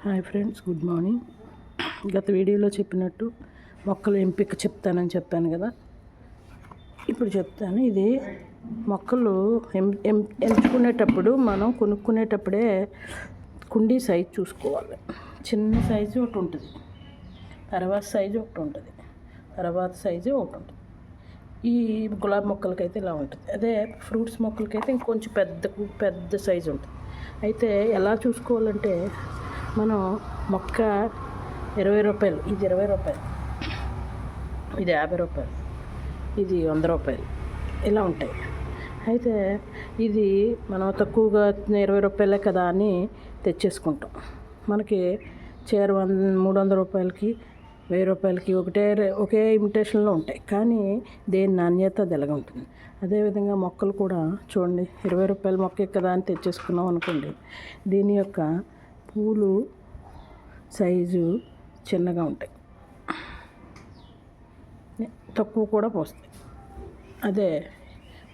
Hi friends, good morning. గత వీడియోలో చెప్పినట్టు మొక్కల ఎంపిక చెప్తానని చెప్పాను కదా, ఇప్పుడు చెప్తాను. ఇది మొక్కలు ఎంచుకునేటప్పుడు మనం కొనుక్కునేటప్పుడే కుండీ సైజు చూసుకోవాలి. చిన్న సైజు ఒకటి ఉంటుంది, తర్వాత సైజు ఒకటి ఉంటుంది, తర్వాత సైజు ఒకటి ఉంటుంది. ఈ గులాబీ మొక్కలకైతే ఇలా ఉంటుంది. అదే ఫ్రూట్స్ మొక్కలకైతే ఇంకొంచెం పెద్ద సైజు ఉంటుంది. అయితే ఎలా చూసుకోవాలంటే, మనం మొక్క 20 రూపాయలు, ఇది 20 రూపాయలు, ఇది 50 రూపాయలు, ఇది 100 రూపాయలు, ఇలా ఉంటాయి. అయితే ఇది మనం తక్కువగా 20 రూపాయలే కదా అని తెచ్చేసుకుంటాం. మనకి చీర 300 రూపాయలకి, 1000 రూపాయలకి ఒకే ఇమిటేషన్లో ఉంటాయి, కానీ దేని నాణ్యత అదిలాగా ఉంటుంది. అదేవిధంగా మొక్కలు కూడా చూడండి, 20 రూపాయల మొక్కే కదా అని తెచ్చేసుకున్నాం అనుకోండి, దీని యొక్క పూలు సైజు చిన్నగా ఉంటాయి, తక్కువ కూడా పోస్తాయి. అదే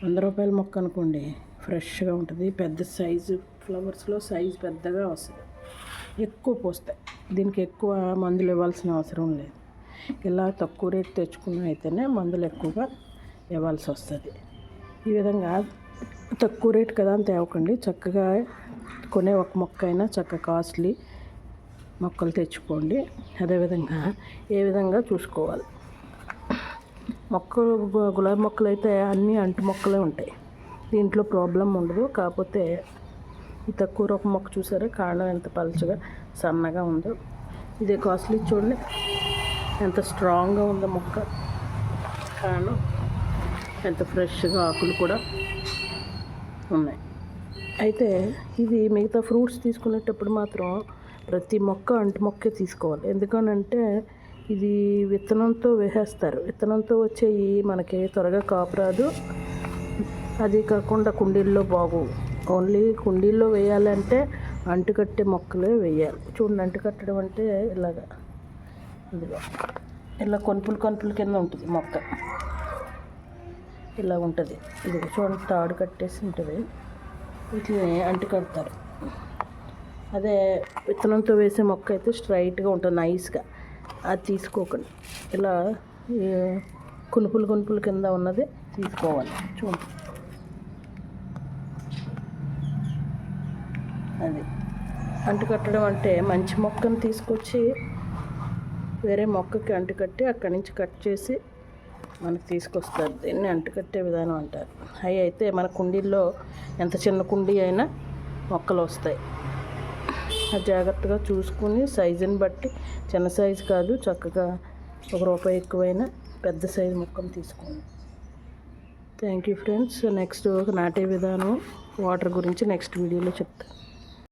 100 రూపాయల మొక్క అనుకోండి, ఫ్రెష్గా ఉంటుంది, పెద్ద సైజు, ఫ్లవర్స్లో సైజు పెద్దగా వస్తుంది, ఎక్కువ పోస్తాయి. దీనికి ఎక్కువ మందులు ఇవ్వాల్సిన అవసరం లేదు. ఇలా తక్కువ రేటు తెచ్చుకున్న అయితేనే మందులు ఎక్కువగా ఇవ్వాల్సి వస్తుంది. ఈ విధంగా తక్కువ రేటు కదా అని తేవకండి, చక్కగా కొనే ఒక మొక్క అయినా చక్కగా కాస్ట్లీ మొక్కలు తెచ్చుకోండి. అదేవిధంగా ఏ విధంగా చూసుకోవాలి, మొక్కలు గులాబీ మొక్కలు అయితే అన్నీ అంటు మొక్కలే ఉంటాయి, దీంట్లో ప్రాబ్లం ఉండదు. కాకపోతే ఈ తక్కువ రకం మొక్క చూసారా, కాండం ఎంత పలుచగా సన్నగా ఉందో. ఇదే కాస్ట్లీ చూడండి, ఎంత స్ట్రాంగ్గా ఉందో మొక్క, కాండం ఎంత ఫ్రెష్గా, ఆకులు కూడా ఉన్నాయి. అయితే ఇది మిగతా ఫ్రూట్స్ తీసుకునేటప్పుడు మాత్రం ప్రతి మొక్క అంటు మొక్కే తీసుకోవాలి. ఎందుకనంటే ఇది విత్తనంతో వేసేస్తారు, విత్తనంతో వచ్చేవి మనకి త్వరగా కాపు రాదు. అది కాకుండా కుండీల్లో బాగోవు. ఓన్లీ కుండీల్లో వేయాలంటే అంటుకట్టే మొక్కలే వేయాలి. చూడండి, అంటుకట్టడం అంటే ఇలాగా, ఇదిగో ఇలా కొనుపులు కింద ఉంటుంది మొక్క, ఇలా ఉంటుంది. ఇది చూడండి, తాడు కట్టేసి ఉంటుంది, వీటిని అంటుకడతారు. అదే విత్తనంతో వేసే మొక్క అయితే స్ట్రైట్గా ఉంటుంది, నైస్గా. అది తీసుకోకండి, ఇలా కొనుపులు కింద ఉన్నది తీసుకోవాలి. చూడండి, అది అంటుకట్టడం అంటే మంచి మొక్కను తీసుకొచ్చి వేరే మొక్కకి అంటుకట్టి అక్కడి నుంచి కట్ చేసి మనకు తీసుకొస్తారు. దీన్ని అంటుకట్టే విధానం అంటారు. అవి అయితే మన కుండీల్లో ఎంత చిన్న కుండీ అయినా మొక్కలు వస్తాయి. అది జాగ్రత్తగా చూసుకుని సైజుని బట్టి, చిన్న సైజు కాదు, చక్కగా ₹1 ఎక్కువైనా పెద్ద సైజు మొక్కను తీసుకోండి. Thank you friends. నెక్స్ట్ నాటే విధానం, వాటర్ గురించి నెక్స్ట్ వీడియోలో చెప్తాను.